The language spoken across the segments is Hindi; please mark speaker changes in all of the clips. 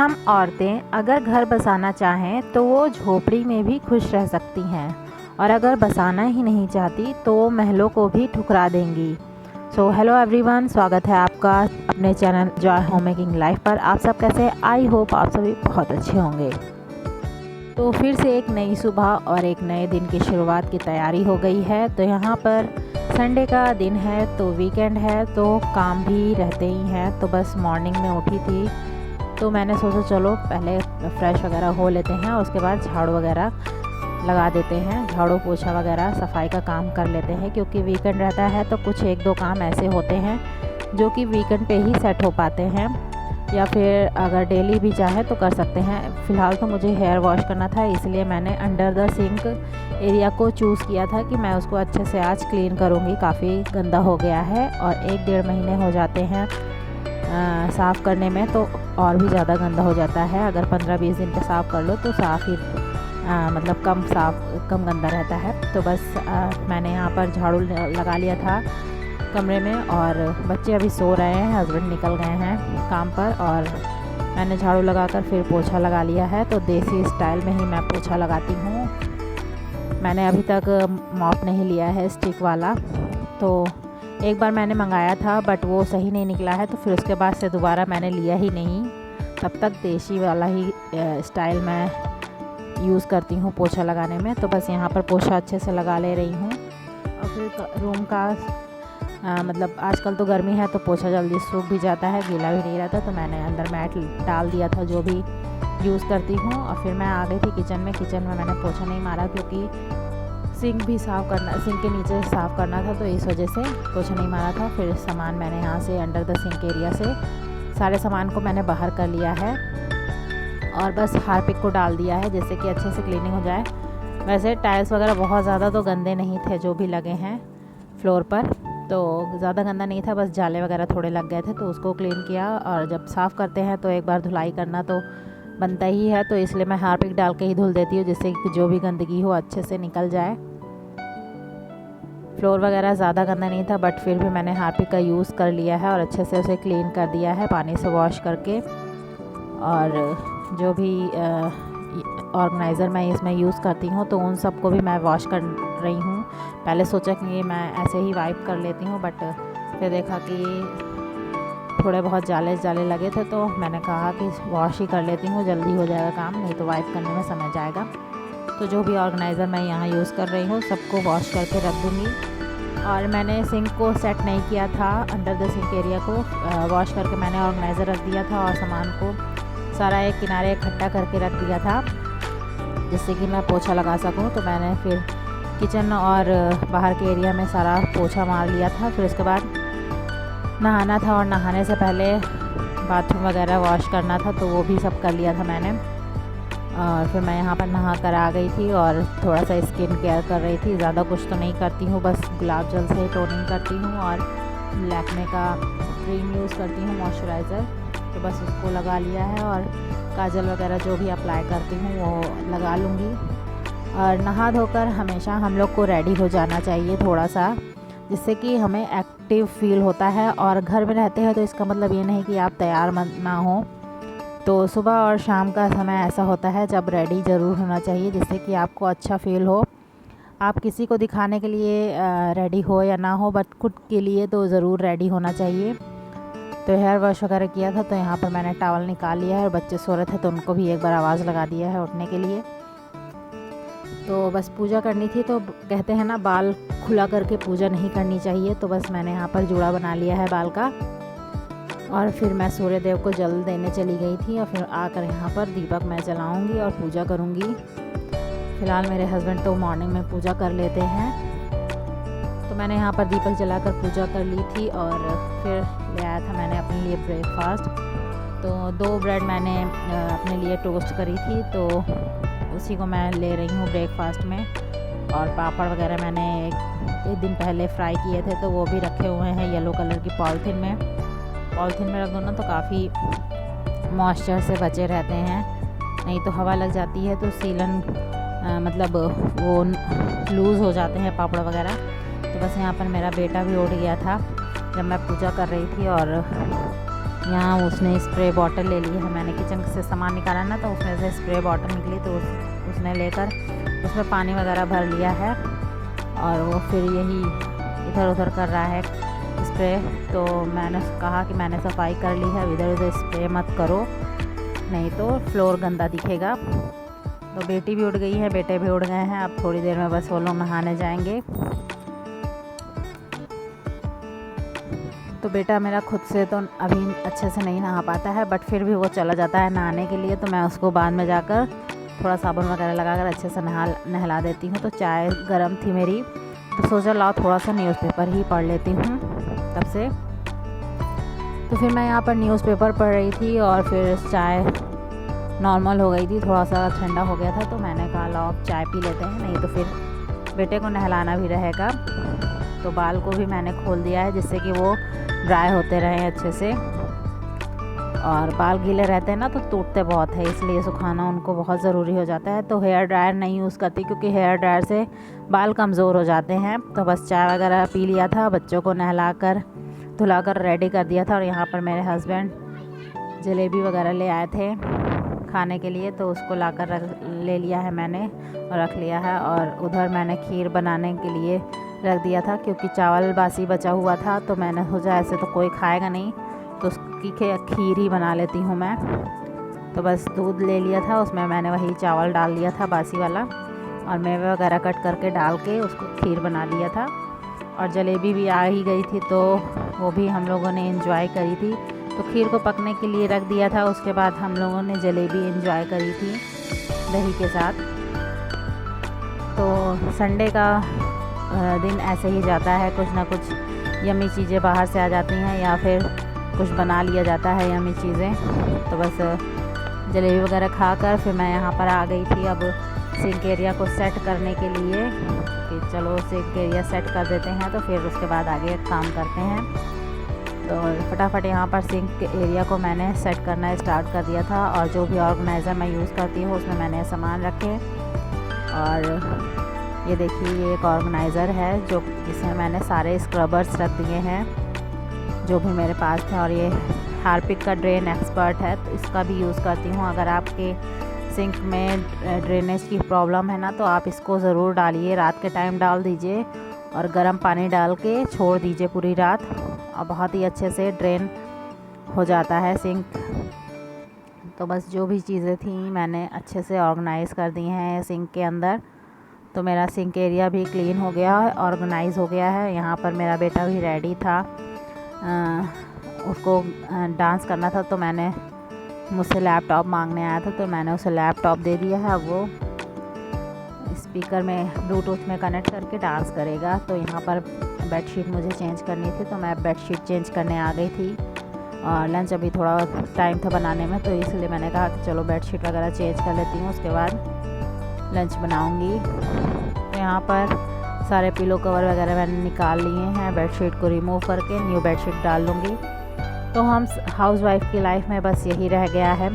Speaker 1: हम औरतें अगर घर बसाना चाहें तो वो झोपड़ी में भी खुश रह सकती हैं, और अगर बसाना ही नहीं चाहती तो वो महलों को भी ठुकरा देंगी। सो हेलो एवरीवन, स्वागत है आपका अपने channel Joy home making life पर। आप सब कैसे? आई होप आप सभी बहुत अच्छे होंगे। तो फिर से एक नई सुबह और एक नए दिन की शुरुआत की तैयारी हो गई है। तो यहाँ पर संडे का दिन है, तो वीकेंड है, तो काम भी रहते ही हैं। तो बस मॉर्निंग में उठी थी तो मैंने सोचा चलो पहले फ्रेश वगैरह हो लेते हैं और उसके बाद झाड़ू वगैरह लगा देते हैं, झाड़ू पोछा वगैरह सफाई का काम कर लेते हैं। क्योंकि वीकेंड रहता है तो कुछ एक दो काम ऐसे होते हैं जो कि वीकेंड पे ही सेट हो पाते हैं, या फिर अगर डेली भी चाहे तो कर सकते हैं। फ़िलहाल तो मुझे हेयर वॉश करना था, इसलिए मैंने अंडर द सिंक एरिया को चूज़ किया था कि मैं उसको अच्छे से आज क्लीन करूँगी। काफ़ी गंदा हो गया है और 1-1.5 महीने हो जाते हैं साफ़ करने में, तो और भी ज़्यादा गंदा हो जाता है। अगर 15-20 दिन पे साफ़ कर लो तो साफ़ ही मतलब कम गंदा रहता है। तो बस मैंने यहाँ पर झाड़ू लगा लिया था कमरे में, और बच्चे अभी सो रहे हैं, हस्बैंड निकल गए हैं काम पर, और मैंने झाड़ू लगाकर फिर पोछा लगा लिया है। तो देसी स्टाइल में ही मैं पोछा लगाती हूँ। मैंने अभी तक मॉप नहीं लिया है स्टिक वाला। तो एक बार मैंने मंगाया था बट वो सही नहीं निकला है, तो फिर उसके बाद से दोबारा मैंने लिया ही नहीं। तब तक देसी वाला ही स्टाइल मैं यूज़ करती हूँ पोछा लगाने में। तो बस यहाँ पर पोछा अच्छे से लगा ले रही हूँ। और फिर रूम का मतलब आजकल तो गर्मी है तो पोछा जल्दी सूख भी जाता है, गीला भी नहीं रहता। तो मैंने अंदर मैट डाल दिया था जो भी यूज़ करती हूँ, और फिर मैं आ गई थी किचन में। किचन में मैंने पोछा नहीं मारा क्योंकि सिंक भी साफ़ करना, सिंक के नीचे साफ़ करना था, तो इस वजह से पोछा नहीं मारा था। फिर सामान मैंने यहाँ से अंडर द सिंक एरिया से सारे सामान को मैंने बाहर कर लिया है और बस हार्पिक को डाल दिया है जिससे कि अच्छे से क्लीनिंग हो जाए। वैसे टाइल्स वगैरह बहुत ज़्यादा तो गंदे नहीं थे जो भी लगे हैं फ्लोर पर, तो ज़्यादा गंदा नहीं था, बस जाले वगैरह थोड़े लग गए थे तो उसको क्लीन किया। और जब साफ़ करते हैं तो एक बार धुलाई करना तो बनता ही है, तो इसलिए मैं हार्पिक डाल के ही धुल देती हूँ जिससे कि जो भी गंदगी हो अच्छे से निकल जाए। फ्लोर वगैरह ज़्यादा गंदा नहीं था बट फिर भी मैंने हार्पिक का यूज़ कर लिया है और अच्छे से उसे क्लीन कर दिया है पानी से वॉश करके। और जो भी ऑर्गेनाइज़र मैं इसमें यूज़ करती हूँ तो उन सबको भी मैं वॉश कर रही हूँ। पहले सोचा कि मैं ऐसे ही वाइप कर लेती हूँ, बट फिर देखा कि थोड़े बहुत जाले लगे थे तो मैंने कहा कि वॉश ही कर लेती हूँ, जल्दी हो जाएगा काम, नहीं तो वाइप करने में समय जाएगा। तो जो भी ऑर्गेनाइज़र मैं यहाँ यूज़ कर रही हूँ सबको वॉश करके रख दूँगी। और मैंने सिंक को सेट नहीं किया था, अंडर द सिंक एरिया को वॉश करके मैंने ऑर्गेनाइज़र रख दिया था और सामान को सारा एक किनारे इकट्ठा करके रख दिया था जिससे कि मैं पोछा लगा सकूं। तो मैंने फिर किचन और बाहर के एरिया में सारा पोछा मार लिया था। फिर उसके बाद नहाना था और नहाने से पहले बाथरूम वगैरह वॉश करना था, तो वो भी सब कर लिया था मैंने। और फिर मैं यहाँ पर नहा कर आ गई थी और थोड़ा सा स्किन केयर कर रही थी। ज़्यादा कुछ तो नहीं करती हूँ, बस गुलाब जल से टोनिंग करती हूँ और लैक्मे का क्रीम यूज़ करती हूँ मॉइस्चराइज़र, तो बस उसको लगा लिया है। और काजल वगैरह जो भी अप्लाई करती हूँ वो लगा लूँगी। और नहा धोकर हमेशा हम लोग को रेडी हो जाना चाहिए थोड़ा सा, जिससे कि हमें एक्टिव फील होता है। और घर में रहते हैं तो इसका मतलब ये नहीं कि आप तैयार ना हो। तो सुबह और शाम का समय ऐसा होता है जब रेडी ज़रूर होना चाहिए जिससे कि आपको अच्छा फील हो। आप किसी को दिखाने के लिए रेडी हो या ना हो, बट खुद के लिए तो ज़रूर रेडी होना चाहिए। तो हेयर वॉश वगैरह किया था तो यहाँ पर मैंने टॉवल निकाल लिया है और बच्चे सो रहे थे तो उनको भी एक बार आवाज़ लगा दिया है उठने के लिए। तो बस पूजा करनी थी, तो कहते हैं ना बाल खुला करके पूजा नहीं करनी चाहिए, तो बस मैंने यहाँ पर जूड़ा बना लिया है बाल का। और फिर मैं सूर्य देव को जल देने चली गई थी और फिर आकर यहाँ पर दीपक मैं जलाऊँगी और पूजा करूँगी। फ़िलहाल मेरे हस्बैंड तो मॉर्निंग में पूजा कर लेते हैं, तो मैंने यहाँ पर दीपक जलाकर पूजा कर ली थी। और फिर ले आया था मैंने अपने लिए ब्रेकफास्ट। तो 2 ब्रेड मैंने अपने लिए टोस्ट करी थी, तो उसी को मैं ले रही हूँ ब्रेकफास्ट में। और पापड़ वगैरह मैंने एक दिन पहले फ्राई किए थे तो वो भी रखे हुए हैं येलो कलर की पॉलीथीन में रख दो ना तो काफ़ी मॉइस्चर से बचे रहते हैं, नहीं तो हवा लग जाती है तो सीलन मतलब वो लूज़ हो जाते हैं पापड़ वगैरह। तो बस यहाँ पर मेरा बेटा भी उठ गया था जब मैं पूजा कर रही थी और यहाँ उसने स्प्रे बॉटल ले ली है, मैंने किचन से सामान निकाला ना, तो उसमें से स्प्रे बॉटल निकली, तो उसने लेकर उसमें पानी वगैरह भर लिया है और वो फिर यही इधर उधर कर रहा है स्प्रे। तो मैंने कहा कि मैंने सफाई कर ली है, इधर उधर स्प्रे मत करो नहीं तो फ्लोर गंदा दिखेगा। तो बेटी भी उठ गई है, बेटे भी उठ गए हैं, अब थोड़ी देर में बस वो लोग नहाने जाएंगे। तो बेटा मेरा खुद से तो अभी अच्छे से नहीं नहा पाता है, बट फिर भी वो चला जाता है नहाने के लिए, तो मैं उसको बाद में जाकर थोड़ा साबुन वगैरह लगाकर अच्छे से नहला देती हूँ। तो चाय गर्म थी मेरी, तो सोचा लाओ थोड़ा सा न्यूज़पेपर ही पढ़ लेती हूँ तब से। तो फिर मैं यहाँ पर न्यूज़पेपर पढ़ रही थी और फिर चाय नॉर्मल हो गई थी, थोड़ा सा ठंडा हो गया था, तो मैंने कहा लाओ अब चाय पी लेते हैं, नहीं तो फिर बेटे को नहलाना भी रहेगा। तो बाल को भी मैंने खोल दिया है जिससे कि वो ड्राई होते रहें अच्छे से, और बाल गीले रहते हैं ना तो टूटते बहुत है, इसलिए सुखाना उनको बहुत ज़रूरी हो जाता है। तो हेयर ड्रायर नहीं यूज़ करती क्योंकि हेयर ड्रायर से बाल कमज़ोर हो जाते हैं। तो बस चाय वगैरह पी लिया था, बच्चों को नहलाकर धुलाकर रेडी कर दिया था, और यहाँ पर मेरे हस्बैंड जलेबी वगैरह ले आए थे खाने के लिए, तो उसको लाकर ले लिया है मैंने और रख लिया है। और उधर मैंने खीर बनाने के लिए रख दिया था क्योंकि चावल बासी बचा हुआ था, तो मैंने सोचा ऐसे तो कोई खाएगा नहीं, तो उसकी खीर ही बना लेती हूँ मैं। तो बस दूध ले लिया था, उसमें मैंने वही चावल डाल दिया था बासी वाला, और मेवे वगैरह कट करके डाल के उसको खीर बना लिया था। और जलेबी भी आ ही गई थी, तो वो भी हम लोगों ने एंजॉय करी थी। तो खीर को पकने के लिए रख दिया था, उसके बाद हम लोगों ने जलेबी एंजॉय करी थी दही के साथ। तो संडे का दिन ऐसे ही जाता है, कुछ ना कुछ यम्मी चीज़ें बाहर से आ जाती हैं या फिर कुछ बना लिया जाता है यम्मी चीज़ें। तो बस जलेबी वगैरह खाकर फिर मैं यहाँ पर आ गई थी अब सिंक एरिया को सेट करने के लिए, कि चलो सिंक एरिया सेट कर देते हैं, तो फिर उसके बाद आगे काम करते हैं। तो फटाफट यहाँ पर सिंक एरिया को मैंने सेट करना स्टार्ट कर दिया था, और जो भी ऑर्गेनाइज़र मैं यूज़ करती हूँ उसमें मैंने सामान रखे। और ये देखिए ये एक ऑर्गेनाइज़र है जो जिसमें मैंने सारे स्क्रबर्स रख दिए हैं जो भी मेरे पास थे, और ये हार्पिक का ड्रेन एक्सपर्ट है, तो इसका भी यूज़ करती हूँ। अगर आपके सिंक में ड्रेनेज की प्रॉब्लम है ना, तो आप इसको ज़रूर डालिए, रात के टाइम डाल दीजिए और गर्म पानी डाल के छोड़ दीजिए पूरी रात, और बहुत ही अच्छे से ड्रेन हो जाता है सिंक। तो बस जो भी चीज़ें थी मैंने अच्छे से ऑर्गेनाइज़ कर दी हैं सिंक के अंदर। तो मेरा सिंक एरिया भी क्लीन हो गया है, ऑर्गेनाइज़ हो गया है। यहाँ पर मेरा बेटा भी रेडी था, उसको डांस करना था, तो मैंने मुझसे लैपटॉप मांगने आया था, तो मैंने उसे लैपटॉप दे दिया है। अब वो स्पीकर में ब्लूटूथ में कनेक्ट करके डांस करेगा। तो यहाँ पर बेडशीट मुझे चेंज करनी थी, तो मैं बेडशीट चेंज करने आ गई थी, और लंच अभी थोड़ा टाइम था बनाने में, तो इसलिए मैंने कहा कि चलो बेडशीट वगैरह चेंज कर लेती हूँ, उसके बाद लंच बनाऊँगी। तो यहाँ पर सारे पिलो कवर वगैरह मैंने निकाल लिए हैं, बेडशीट को रिमूव करके न्यू बेडशीट डाल लूँगी। तो हम हाउसवाइफ की लाइफ में बस यही रह गया है,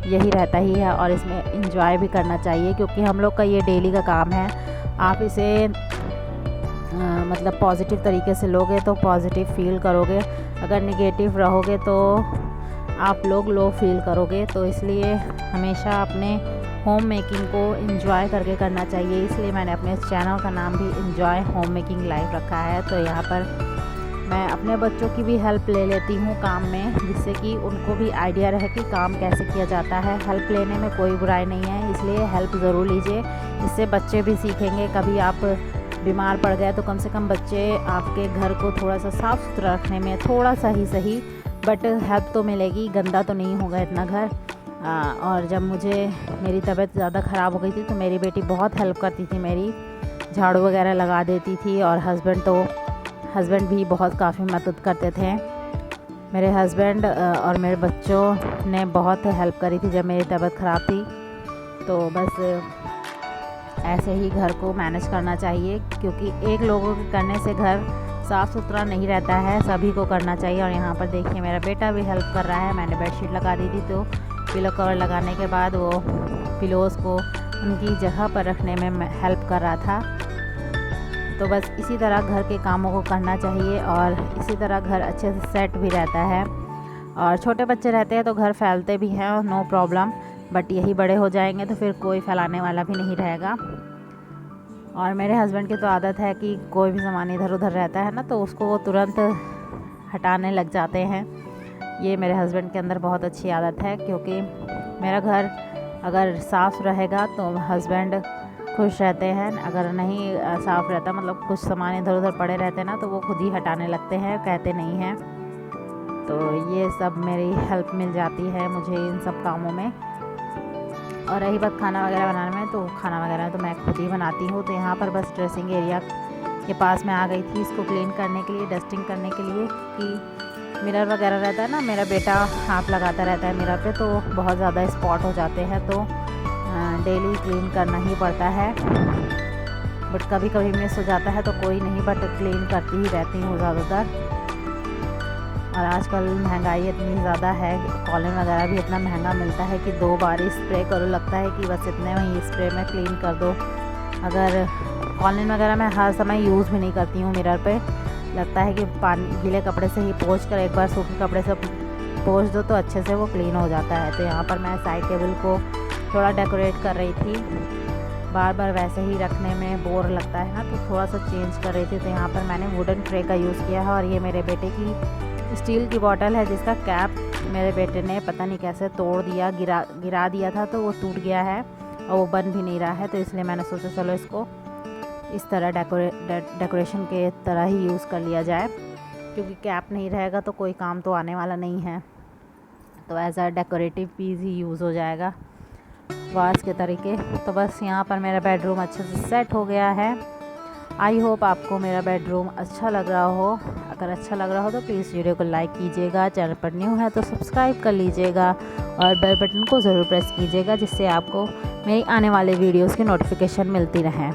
Speaker 1: यही रहता ही है, और इसमें एंजॉय भी करना चाहिए क्योंकि हम लोग का ये डेली का काम है। आप इसे मतलब पॉजिटिव तरीके से लोगे तो पॉजिटिव फील करोगे, अगर नेगेटिव रहोगे तो आप लोग लो फील करोगे। तो इसलिए हमेशा अपने होम मेकिंग को एंजॉय करके करना चाहिए, इसलिए मैंने अपने चैनल का नाम भी एंजॉय होम मेकिंग लाइफ रखा है। तो यहाँ पर मैं अपने बच्चों की भी हेल्प ले लेती हूँ काम में, जिससे कि उनको भी आइडिया रहे कि काम कैसे किया जाता है। हेल्प लेने में कोई बुराई नहीं है, इसलिए हेल्प ज़रूर लीजिए, इससे बच्चे भी सीखेंगे। कभी आप बीमार पड़ गए तो कम से कम बच्चे आपके घर को थोड़ा सा साफ़ सुथरा रखने में थोड़ा सा ही सही बट हेल्प तो मिलेगी, गंदा तो नहीं होगा इतना घर। और जब मुझे मेरी तबीयत ज़्यादा ख़राब हो गई थी तो मेरी बेटी बहुत हेल्प करती थी, मेरी झाड़ू वगैरह लगा देती थी, और हस्बैंड भी बहुत काफ़ी मदद करते थे। मेरे हस्बैंड और मेरे बच्चों ने बहुत हेल्प करी थी जब मेरी तबीयत ख़राब थी। तो बस ऐसे ही घर को मैनेज करना चाहिए, क्योंकि एक लोगों के करने से घर साफ़ सुथरा नहीं रहता है, सभी को करना चाहिए। और यहाँ पर देखिए मेरा बेटा भी हेल्प कर रहा है। मैंने बेडशीट लगा दी थी, तो पिलो कवर लगाने के बाद वो पिलोज़ को उनकी जगह पर रखने में हेल्प कर रहा था। तो बस इसी तरह घर के कामों को करना चाहिए, और इसी तरह घर अच्छे से सेट भी रहता है। और छोटे बच्चे रहते हैं तो घर फैलते भी हैं, नो प्रॉब्लम, बट यही बड़े हो जाएंगे तो फिर कोई फैलाने वाला भी नहीं रहेगा। और मेरे हस्बैंड की तो आदत है कि कोई भी सामान इधर उधर रहता है ना तो उसको वो तुरंत हटाने लग जाते हैं। ये मेरे हस्बैंड के अंदर बहुत अच्छी आदत है, क्योंकि मेरा घर अगर साफ़ रहेगा तो हस्बैंड खुश रहते हैं, अगर नहीं साफ़ रहता, मतलब कुछ सामान इधर उधर पड़े रहते हैं ना, तो वो खुद ही हटाने लगते हैं, कहते नहीं हैं। तो ये सब मेरी हेल्प मिल जाती है मुझे इन सब कामों में। और रही बात खाना वगैरह बनाने में, तो खाना वगैरह तो मैं खुद ही बनाती हूँ। तो यहाँ पर बस ड्रेसिंग एरिया के पास मैं आ गई थी इसको क्लीन करने के लिए, डस्टिंग करने के लिए, कि मिरर वगैरह रहता है ना, मेरा बेटा हाथ लगाता रहता है मिरर पे, तो बहुत ज़्यादा स्पॉट हो जाते हैं, तो डेली क्लीन करना ही पड़ता है। बट कभी कभी मिस हो जाता है तो कोई नहीं, बट क्लीन करती ही रहती हूँ ज़्यादातर। और आजकल महंगाई इतनी ज़्यादा है, कॉलिन वगैरह भी इतना महंगा मिलता है कि 2 बार स्प्रे करो, लगता है कि बस इतने में ही स्प्रे में क्लीन कर दो। अगर कॉलिन वगैरह मैं हर समय यूज़ भी नहीं करती हूँ मिरर पे, लगता है कि पानी गीले कपड़े से ही पोंछ कर एक बार सूखे कपड़े से पोंछ दो तो अच्छे से वो क्लीन हो जाता है। तो यहाँ पर मैं साइड टेबल को थोड़ा डेकोरेट कर रही थी, बार बार वैसे ही रखने में बोर लगता है ना, तो थोड़ा सा चेंज कर रही थी। तो यहाँ पर मैंने वुडन ट्रे का यूज़ किया है, और ये मेरे बेटे की स्टील की बॉटल है जिसका कैप मेरे बेटे ने पता नहीं कैसे तोड़ दिया, गिरा दिया था, तो वो टूट गया है और वो बन भी नहीं रहा है। तो इसलिए मैंने सोचा चलो इसको इस तरह डेकोरेशन के तरह ही यूज़ कर लिया जाए, क्योंकि कैप नहीं रहेगा तो कोई काम तो आने वाला नहीं है, तो एज अ डेकोरेटिव पीस ही यूज़ हो जाएगा वास के तरीके। तो बस यहाँ पर मेरा बेडरूम अच्छे से सेट हो गया है। आई होप आपको मेरा बेडरूम अच्छा लग रहा हो। अगर अच्छा लग रहा हो तो प्लीज़ वीडियो को लाइक कीजिएगा, चैनल पर न्यू है तो सब्सक्राइब कर लीजिएगा और बेल बटन को ज़रूर प्रेस कीजिएगा, जिससे आपको मेरी आने वाले वीडियोस की नोटिफिकेशन मिलती रहें।